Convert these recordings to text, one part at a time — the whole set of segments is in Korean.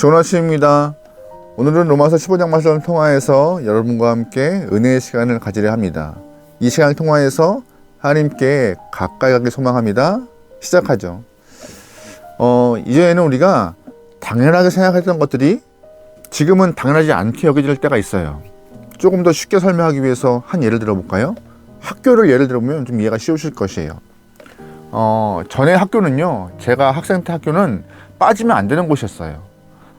좋은 아침입니다. 오늘은 로마서 15장 말씀을 통하여서 여러분과 함께 은혜의 시간을 가지려 합니다. 이 시간을 통하여서 하나님께 가까이 가길 소망합니다. 시작하죠. 이전에는 우리가 당연하게 생각했던 것들이 지금은 당연하지 않게 여겨질 때가 있어요. 조금 더 쉽게 설명하기 위해서 한 예를 들어볼까요? 학교를 예를 들어보면 좀 이해가 쉬우실 것이에요. 전에 학교는요, 제가 학생 때 학교는 빠지면 안 되는 곳이었어요.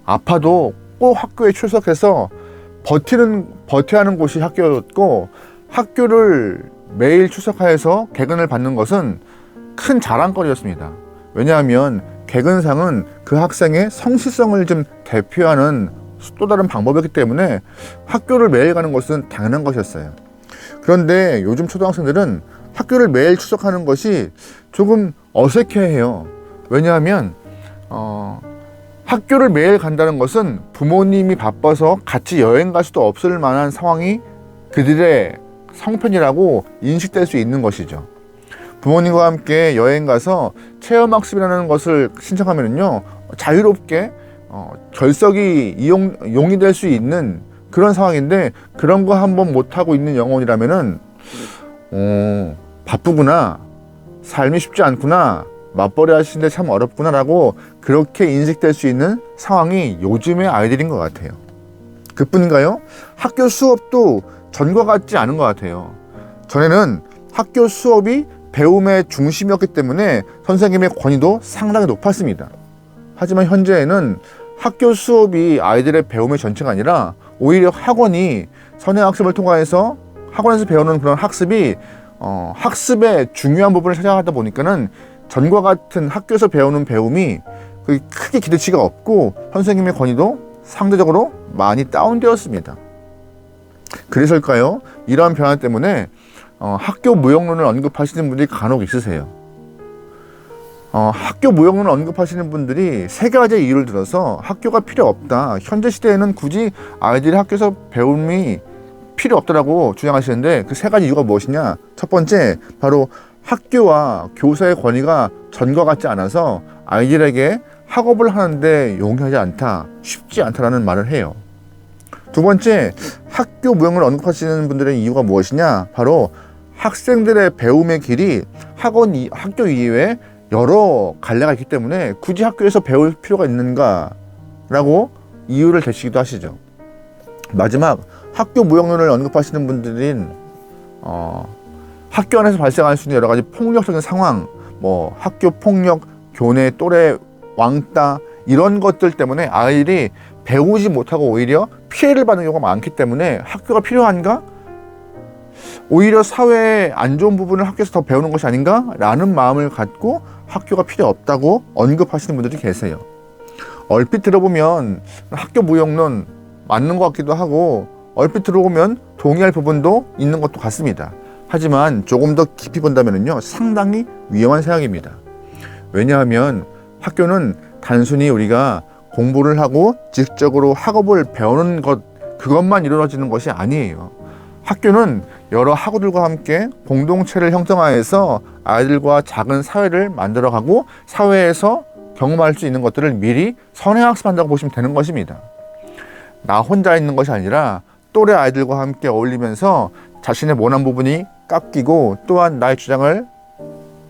아파도 꼭 학교에 출석해서 버텨야 하는 곳이 학교였고, 학교를 매일 출석하여서 개근을 받는 것은 큰 자랑거리였습니다. 왜냐하면 개근상은 그 학생의 성실성을 좀 대표하는 또 다른 방법이었기 때문에 학교를 매일 가는 것은 당연한 것이었어요. 그런데 요즘 초등학생들은 학교를 매일 출석하는 것이 조금 어색해해요. 왜냐하면 학교를 매일 간다는 것은 부모님이 바빠서 같이 여행 갈 수도 없을 만한 상황이 그들의 성편이라고 인식될 수 있는 것이죠. 부모님과 함께 여행 가서 체험학습이라는 것을 신청하면요, 자유롭게 결석이 용이될 수 있는 그런 상황인데, 그런 거 한번 못하고 있는 영혼이라면은 바쁘구나, 삶이 쉽지 않구나, 맞벌이 하시는데 참 어렵구나 라고 그렇게 인식될 수 있는 상황이 요즘의 아이들인 것 같아요. 그뿐인가요? 학교 수업도 전과 같지 않은 것 같아요. 전에는 학교 수업이 배움의 중심이었기 때문에 선생님의 권위도 상당히 높았습니다. 하지만 현재에는 학교 수업이 아이들의 배움의 전체가 아니라 오히려 학원이 선행학습을 통해서 학원에서 배우는 그런 학습이 학습의 중요한 부분을 찾아가다 보니까는 전과 같은 학교에서 배우는 배움이 크게 기대치가 없고 선생님의 권위도 상대적으로 많이 다운되었습니다. 그래서일까요? 이러한 변화 때문에 학교 무용론을 언급하시는 분들이 간혹 있으세요. 학교 무용론을 언급하시는 분들이 세 가지 이유를 들어서 학교가 필요 없다, 현재 시대에는 굳이 아이들이 학교에서 배움이 필요 없다라고 주장하시는데, 그 세 가지 이유가 무엇이냐? 첫 번째, 바로 학교와 교사의 권위가 전과 같지 않아서 아이들에게 학업을 하는데 용이하지 않다, 쉽지 않다라는 말을 해요. 두 번째, 학교 무용을 언급하시는 분들의 이유가 무엇이냐? 바로 학생들의 배움의 길이 학교 이외에 여러 갈래가 있기 때문에 굳이 학교에서 배울 필요가 있는가라고 이유를 대시기도 하시죠. 마지막, 학교 무용론을 언급하시는 분들은 학교 안에서 발생할 수 있는 여러 가지 폭력적인 상황, 학교 폭력, 교내 또래 왕따, 이런 것들 때문에 아이들이 배우지 못하고 오히려 피해를 받는 경우가 많기 때문에 학교가 필요한가? 오히려 사회의 안 좋은 부분을 학교에서 더 배우는 것이 아닌가? 라는 마음을 갖고 학교가 필요 없다고 언급하시는 분들이 계세요. 얼핏 들어보면 학교 무용론 맞는 것 같기도 하고, 얼핏 들어보면 동의할 부분도 있는 것도 같습니다. 하지만 조금 더 깊이 본다면요, 상당히 위험한 생각입니다. 왜냐하면 학교는 단순히 우리가 공부를 하고 지식적으로 학업을 배우는 그것만 이루어지는 것이 아니에요. 학교는 여러 학우들과 함께 공동체를 형성하여서 아이들과 작은 사회를 만들어가고 사회에서 경험할 수 있는 것들을 미리 선행학습한다고 보시면 되는 것입니다. 나 혼자 있는 것이 아니라 또래 아이들과 함께 어울리면서 자신의 모난 부분이 깎이고, 또한 나의 주장을,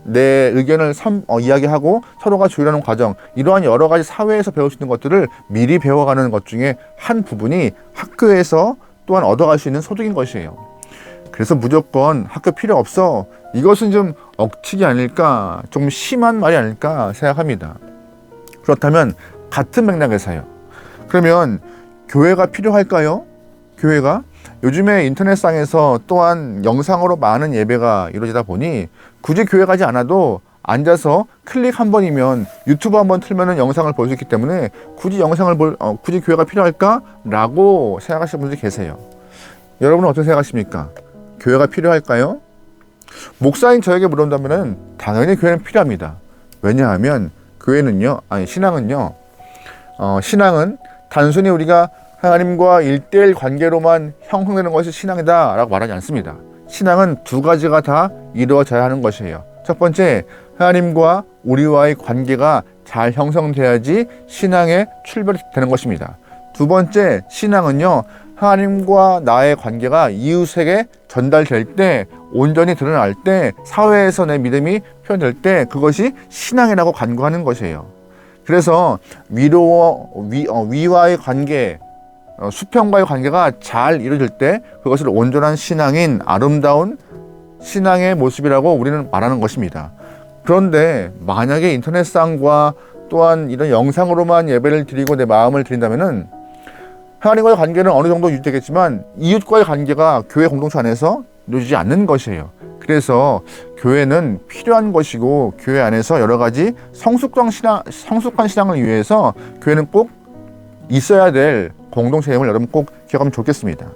내 의견을 이야기하고 서로가 조율하는 과정, 이러한 여러 가지 사회에서 배울 수 있는 것들을 미리 배워가는 것 중에 한 부분이 학교에서 또한 얻어갈 수 있는 소득인 것이에요. 그래서 무조건 학교 필요 없어, 이것은 좀 억측이 아닐까, 좀 심한 말이 아닐까 생각합니다. 그렇다면 같은 맥락에서요, 그러면 교회가 필요할까요? 교회가? 요즘에 인터넷상에서 또한 영상으로 많은 예배가 이루어지다 보니 굳이 교회 가지 않아도 앉아서 클릭 한 번이면 유튜브 한 번 틀면은 영상을 볼 수 있기 때문에 굳이 굳이 교회가 필요할까? 라고 생각하시는 분들이 계세요. 여러분은 어떻게 생각하십니까? 교회가 필요할까요? 목사인 저에게 물어본다면은 당연히 교회는 필요합니다. 왜냐하면 신앙은 단순히 우리가 하나님과 1:1 관계로만 형성되는 것이 신앙이다 라고 말하지 않습니다. 신앙은 두 가지가 다 이루어져야 하는 것이에요. 첫 번째, 하나님과 우리와의 관계가 잘 형성돼야지 신앙의 출발이 되는 것입니다. 두 번째, 신앙은요, 하나님과 나의 관계가 이웃에게 전달될 때, 온전히 드러날 때, 사회에서 내 믿음이 표현될 때 그것이 신앙이라고 간구하는 것이에요. 그래서 위와의 관계, 수평과의 관계가 잘 이루어질 때 그것을 온전한 신앙인 아름다운 신앙의 모습이라고 우리는 말하는 것입니다. 그런데 만약에 인터넷상과 또한 이런 영상으로만 예배를 드리고 내 마음을 드린다면은 하나님과의 관계는 어느 정도 유지되겠지만 이웃과의 관계가 교회 공동체 안에서 이루어지지 않는 것이에요. 그래서 교회는 필요한 것이고 교회 안에서 여러 가지 성숙한 신앙을 위해서 교회는 꼭 있어야 될 공동체임을 여러분 꼭 기억하면 좋겠습니다.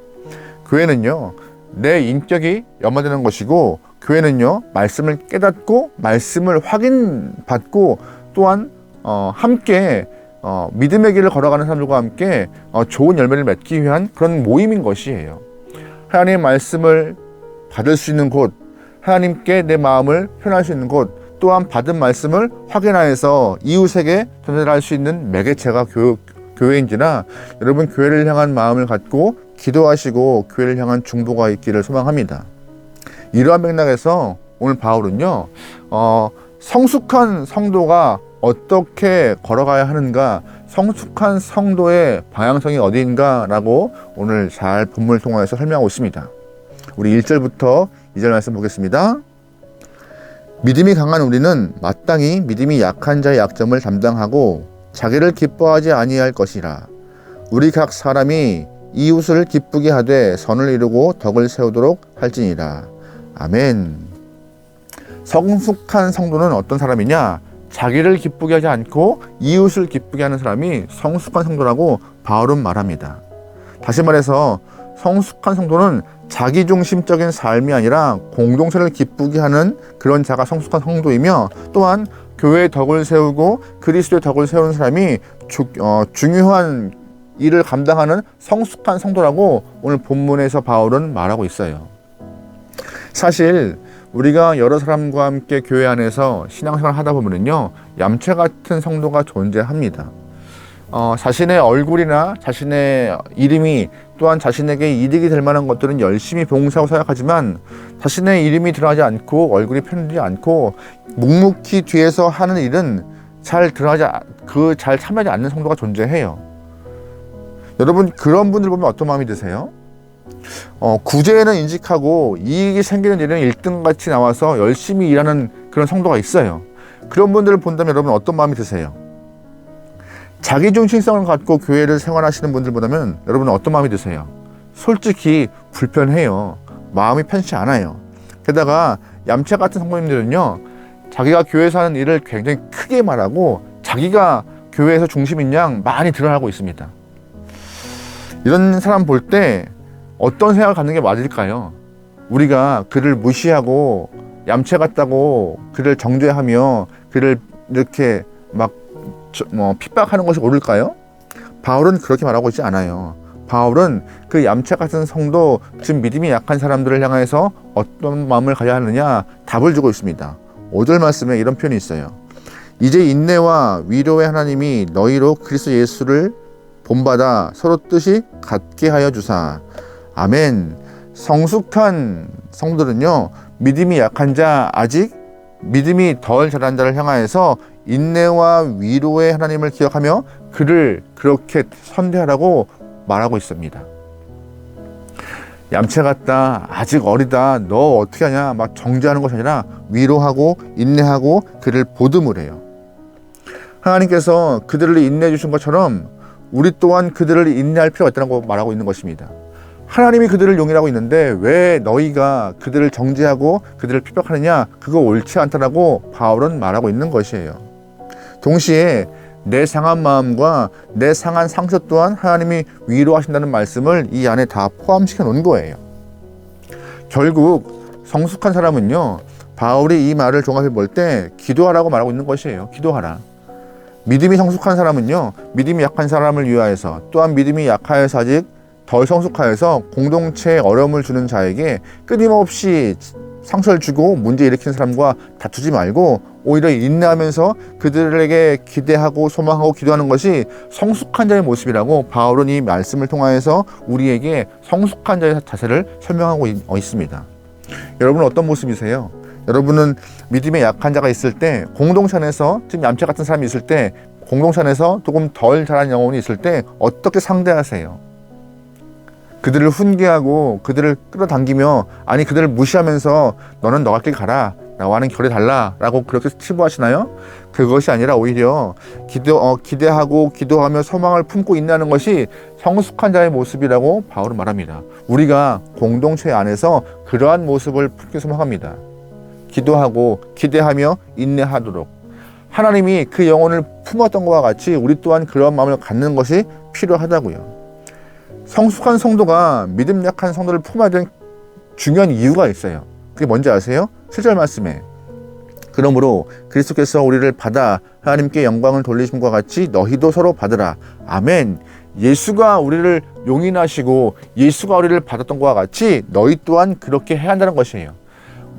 교회는요, 내 인격이 연마되는 것이고 교회는요, 말씀을 깨닫고 말씀을 확인받고 또한 함께 믿음의 길을 걸어가는 사람들과 함께 좋은 열매를 맺기 위한 그런 모임인 것이에요. 하나님의 말씀을 받을 수 있는 곳, 하나님께 내 마음을 표현할 수 있는 곳, 또한 받은 말씀을 확인하여서 이웃에게 전달할 수 있는 매개체가 교회인지라 여러분 교회를 향한 마음을 갖고 기도하시고 교회를 향한 중보가 있기를 소망합니다. 이러한 맥락에서 오늘 바울은요, 성숙한 성도가 어떻게 걸어가야 하는가, 성숙한 성도의 방향성이 어디인가라고 오늘 잘 본문을 통해서 설명하고 있습니다. 우리 1절부터 2절 말씀 보겠습니다. 믿음이 강한 우리는 마땅히 믿음이 약한 자의 약점을 담당하고 자기를 기뻐하지 아니할 것이라. 우리 각 사람이 이웃을 기쁘게 하되 선을 이루고 덕을 세우도록 할지니라. 아멘. 성숙한 성도는 어떤 사람이냐? 자기를 기쁘게 하지 않고 이웃을 기쁘게 하는 사람이 성숙한 성도라고 바울은 말합니다. 다시 말해서 성숙한 성도는 자기중심적인 삶이 아니라 공동체를 기쁘게 하는 그런 자가 성숙한 성도이며, 또한 교회의 덕을 세우고 그리스도의 덕을 세우는 사람이 중요한 일을 감당하는 성숙한 성도라고 오늘 본문에서 바울은 말하고 있어요. 사실 우리가 여러 사람과 함께 교회 안에서 신앙생활을 하다 보면요, 얌체 같은 성도가 존재합니다. 자신의 얼굴이나 자신의 이름이 또한 자신에게 이득이 될 만한 것들은 열심히 봉사하고 생각하지만 자신의 이름이 드러나지 않고 얼굴이 표현되지 않고 묵묵히 뒤에서 하는 일은 잘 참여하지 않는 성도가 존재해요. 여러분, 그런 분들 보면 어떤 마음이 드세요? 구제에는 인직하고 이익이 생기는 일은 1등같이 나와서 열심히 일하는 그런 성도가 있어요. 그런 분들을 본다면 여러분 어떤 마음이 드세요? 자기중심성을 갖고 교회를 생활하시는 분들 보다면 여러분은 어떤 마음이 드세요? 솔직히 불편해요. 마음이 편치 않아요. 게다가 얌체 같은 성도님들은요, 자기가 교회에서 하는 일을 굉장히 크게 말하고 자기가 교회에서 중심인 양 많이 드러나고 있습니다. 이런 사람 볼 때 어떤 생각을 갖는 게 맞을까요? 우리가 그를 무시하고 얌체 같다고 그를 정죄하며 그를 이렇게 막 핍박하는 것이 옳을까요? 바울은 그렇게 말하고 있지 않아요. 바울은 그 얌체 같은 성도, 즉 믿음이 약한 사람들을 향해서 어떤 마음을 가져야 하느냐 답을 주고 있습니다. 5절 말씀에 이런 표현이 있어요. 이제 인내와 위로의 하나님이 너희로 그리스도 예수를 본받아 서로 뜻이 같게 하여 주사. 아멘. 성숙한 성도들은요, 믿음이 약한 자, 아직 믿음이 덜 자란 자를 향하여서 인내와 위로의 하나님을 기억하며 그를 그렇게 선대하라고 말하고 있습니다. 얌체 같다, 아직 어리다, 너 어떻게 하냐 막 정죄하는 것이 아니라 위로하고 인내하고 그를 보듬으래요. 하나님께서 그들을 인내해 주신 것처럼 우리 또한 그들을 인내할 필요가 있다고 말하고 있는 것입니다. 하나님이 그들을 용인하고 있는데 왜 너희가 그들을 정죄하고 그들을 핍박하느냐? 그거 옳지 않다라고 바울은 말하고 있는 것이에요. 동시에 내 상한 마음과 내 상한 상처 또한 하나님이 위로하신다는 말씀을 이 안에 다 포함시켜 놓은 거예요. 결국 성숙한 사람은요, 바울이 이 말을 종합해 볼 때 기도하라고 말하고 있는 것이에요. 기도하라. 믿음이 성숙한 사람은요, 믿음이 약한 사람을 위하여서, 또한 믿음이 약하여서 아직 덜 성숙하여서 공동체에 어려움을 주는 자에게 끊임없이 상처를 주고 문제 일으키는 사람과 다투지 말고 오히려 인내하면서 그들에게 기대하고 소망하고 기도하는 것이 성숙한 자의 모습이라고 바울은 이 말씀을 통하여서 우리에게 성숙한 자의 자세를 설명하고 있습니다. 여러분은 어떤 모습이세요? 여러분은 믿음의 약한 자가 있을 때, 공동체 안에서 지금 얌체 같은 사람이 있을 때, 공동체 안에서 조금 덜 잘한 영혼이 있을 때 어떻게 상대하세요? 그들을 훈계하고 그들을 끌어당기며, 아니 그들을 무시하면서 너는 너가 길 가라, 나와는 결이 달라 라고 그렇게 치부하시나요? 그것이 아니라 오히려 기대하고 기도하며 소망을 품고 인내하는 것이 성숙한 자의 모습이라고 바울은 말합니다. 우리가 공동체 안에서 그러한 모습을 품기 소망합니다. 기도하고 기대하며 인내하도록 하나님이 그 영혼을 품었던 것과 같이 우리 또한 그런 마음을 갖는 것이 필요하다고요. 성숙한 성도가 믿음 약한 성도를 품어야 되는 중요한 이유가 있어요. 그게 뭔지 아세요? 7절 말씀에 그러므로 그리스도께서 우리를 받아 하나님께 영광을 돌리심과 같이 너희도 서로 받으라. 아멘. 예수가 우리를 용인하시고 예수가 우리를 받았던 것과 같이 너희 또한 그렇게 해야 한다는 것이에요.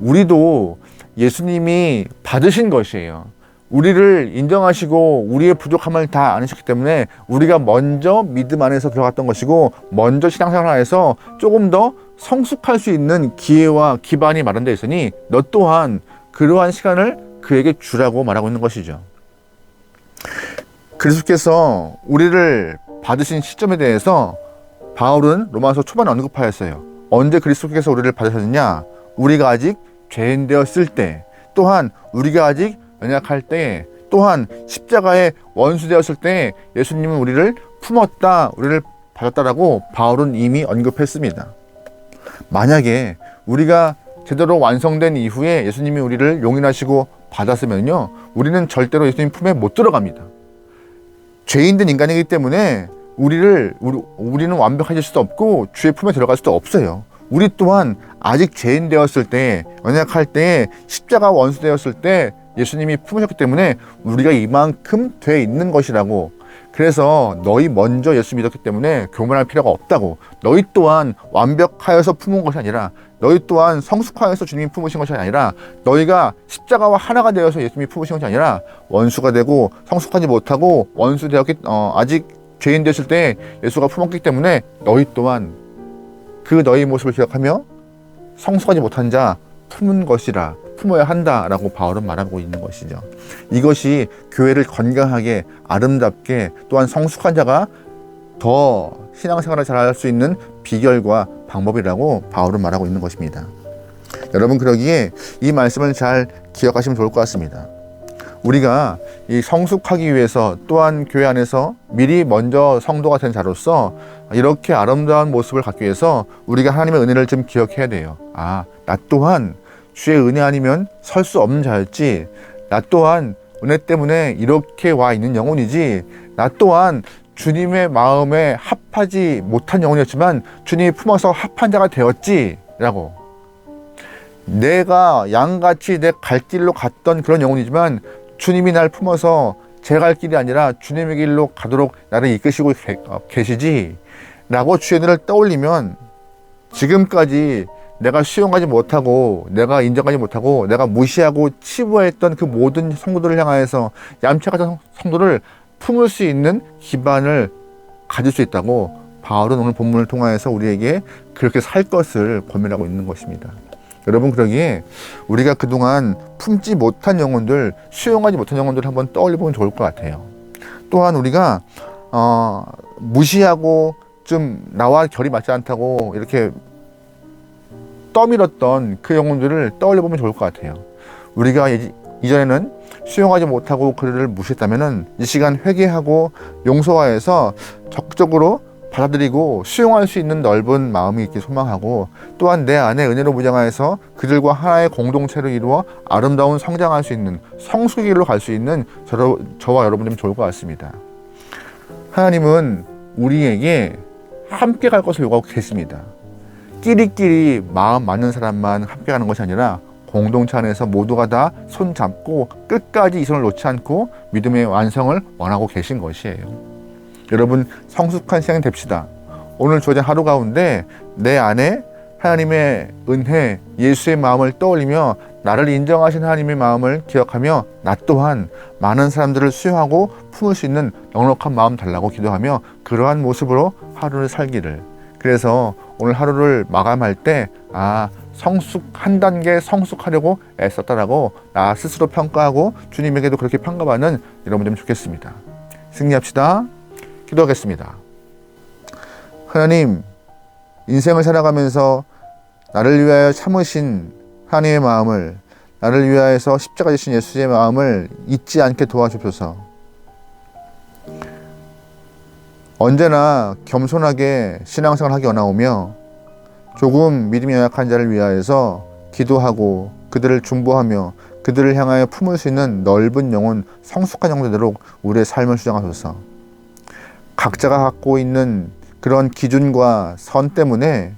우리도 예수님이 받으신 것이에요. 우리를 인정하시고 우리의 부족함을 다 아시기 때문에 우리가 먼저 믿음 안에서 들어갔던 것이고 먼저 신앙생활 안에서 조금 더 성숙할 수 있는 기회와 기반이 마련되어 있으니 너 또한 그러한 시간을 그에게 주라고 말하고 있는 것이죠. 그리스도께서 우리를 받으신 시점에 대해서 바울은 로마서 초반에 언급하였어요. 언제 그리스도께서 우리를 받으셨느냐? 우리가 아직 죄인 되었을 때, 또한 우리가 아직 연약할 때, 또한 십자가의 원수 되었을 때 예수님은 우리를 품었다, 우리를 받았다라고 바울은 이미 언급했습니다. 만약에 우리가 제대로 완성된 이후에 예수님이 우리를 용인하시고 받았으면요, 우리는 절대로 예수님 품에 못 들어갑니다. 죄인된 인간이기 때문에 우리는 완벽해질 수도 없고 주의 품에 들어갈 수도 없어요. 우리 또한 아직 죄인 되었을 때, 연약할 때, 십자가 원수 되었을 때 예수님이 품으셨기 때문에 우리가 이만큼 돼 있는 것이라고. 그래서 너희 먼저 예수 믿었기 때문에 교만할 필요가 없다고. 너희 또한 완벽하여서 품은 것이 아니라, 너희 또한 성숙하여서 주님이 품으신 것이 아니라, 너희가 십자가와 하나가 되어서 예수님이 품으신 것이 아니라 원수가 되고 성숙하지 못하고 원수 되었기 아직 죄인 되었을 때 예수가 품었기 때문에 너희 또한 그 너희 모습을 기억하며 성숙하지 못한 자 품은 것이라, 품어야 한다라고 바울은 말하고 있는 것이죠. 이것이 교회를 건강하게 아름답게 또한 성숙한 자가 더 신앙생활을 잘할 수 있는 비결과 방법이라고 바울은 말하고 있는 것입니다. 여러분, 그러기에 이 말씀을 잘 기억하시면 좋을 것 같습니다. 우리가 이 성숙하기 위해서 또한 교회 안에서 미리 먼저 성도가 된 자로서 이렇게 아름다운 모습을 갖기 위해서 우리가 하나님의 은혜를 좀 기억해야 돼요. 나 또한 주의 은혜 아니면 설 수 없는 자였지. 나 또한 은혜 때문에 이렇게 와 있는 영혼이지. 나 또한 주님의 마음에 합하지 못한 영혼이었지만 주님이 품어서 합한 자가 되었지 라고. 내가 양같이 내 갈 길로 갔던 그런 영혼이지만 주님이 날 품어서 제 갈 길이 아니라 주님의 길로 가도록 나를 이끄시고 계시지 라고 주의 은혜를 떠올리면, 지금까지 내가 수용하지 못하고 내가 인정하지 못하고 내가 무시하고 치부했던 그 모든 성도들을 향하여서 얌체 같은 성도를 품을 수 있는 기반을 가질 수 있다고 바울은 오늘 본문을 통하여서 우리에게 그렇게 살 것을 권면하고 있는 것입니다. 여러분, 그러기에 우리가 그동안 품지 못한 영혼들, 수용하지 못한 영혼들을 한번 떠올려보면 좋을 것 같아요. 또한 우리가 무시하고 좀 나와 결이 맞지 않다고 이렇게 떠밀었던 그 영혼들을 떠올려보면 좋을 것 같아요. 우리가 이전에는 수용하지 못하고 그들을 무시했다면 이 시간 회개하고 용서하여서 적극적으로 받아들이고 수용할 수 있는 넓은 마음이 있길 소망하고, 또한 내 안에 은혜로 무장하여서 그들과 하나의 공동체를 이루어 아름다운 성장할 수 있는 성숙의 길로 갈 수 있는 저와 여러분들이 좋을 것 같습니다. 하나님은 우리에게 함께 갈 것을 요구하고 계십니다. 끼리끼리 마음 맞는 사람만 함께 가는 것이 아니라 공동체 안에서 모두가 다 손잡고 끝까지 이 손을 놓지 않고 믿음의 완성을 원하고 계신 것이에요. 여러분, 성숙한 신앙이 됩시다. 오늘 주어진 하루 가운데 내 안에 하나님의 은혜, 예수의 마음을 떠올리며 나를 인정하신 하나님의 마음을 기억하며 나 또한 많은 사람들을 수용하고 품을 수 있는 넉넉한 마음 달라고 기도하며 그러한 모습으로 하루를 살기를. 그래서 오늘 하루를 마감할 때 한 단계 성숙하려고 애썼다라고 나 스스로 평가하고 주님에게도 그렇게 평가받는 여러분 되면 좋겠습니다. 승리합시다. 기도하겠습니다. 하나님, 인생을 살아가면서 나를 위하여 참으신 하나님의 마음을, 나를 위하여서 십자가 지신 예수의 마음을 잊지 않게 도와주옵소서. 언제나 겸손하게 신앙생활을 하기 원하오며 조금 믿음이 연약한 자를 위하여서 기도하고 그들을 중보하며 그들을 향하여 품을 수 있는 넓은 영혼, 성숙한 영혼 되도록 우리의 삶을 수정하소서. 각자가 갖고 있는 그런 기준과 선 때문에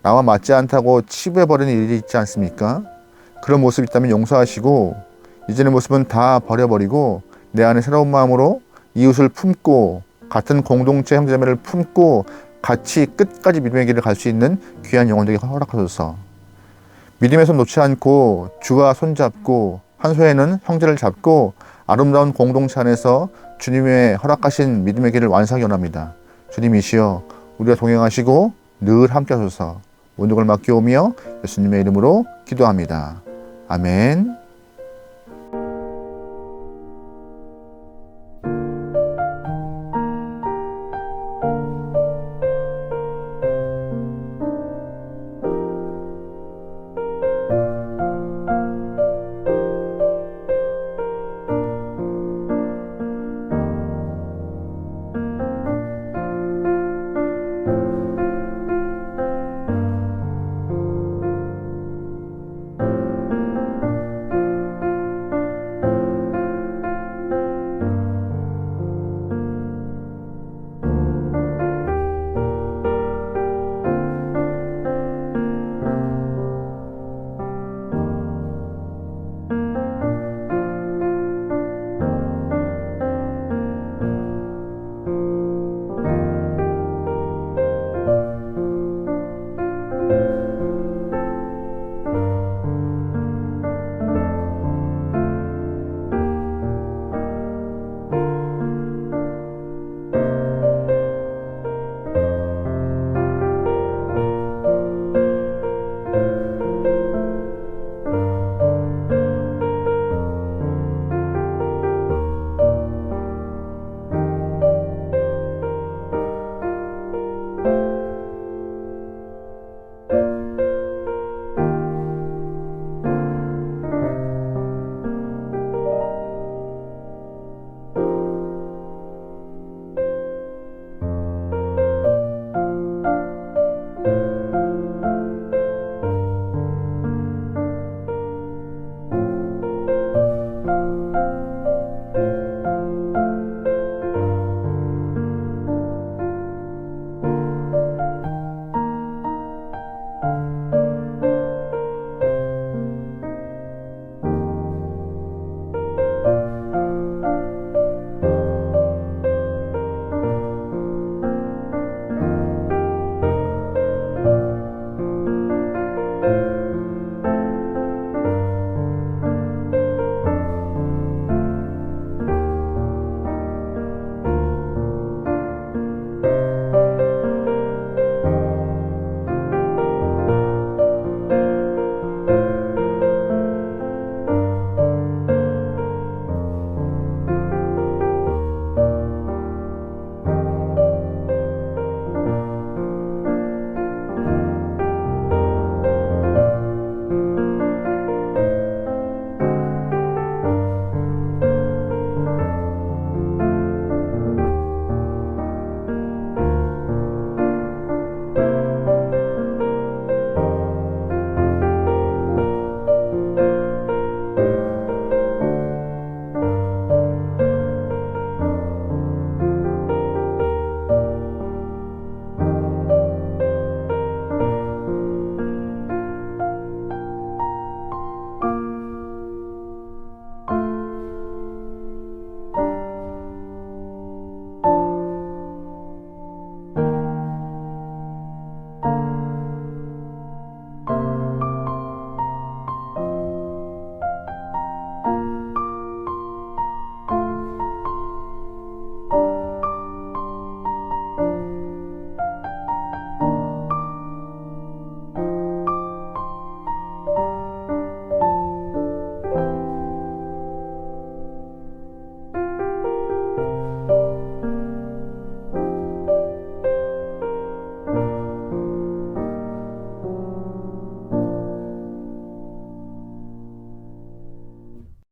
나와 맞지 않다고 치부해버리는 일이 있지 않습니까? 그런 모습이 있다면 용서하시고 이전의 모습은 다 버려버리고 내 안에 새로운 마음으로 이웃을 품고 같은 공동체 형제자매를 품고 같이 끝까지 믿음의 길을 갈 수 있는 귀한 영혼 되게 허락하소서. 믿음의 손 놓지 않고 주와 손잡고 한 손에는 형제를 잡고 아름다운 공동체 안에서 주님의 허락하신 믿음의 길을 완성하기 원합니다. 주님이시여 우리와 동행하시고 늘 함께 하소서. 모든 걸 맡겨오며 예수님의 이름으로 기도합니다. 아멘.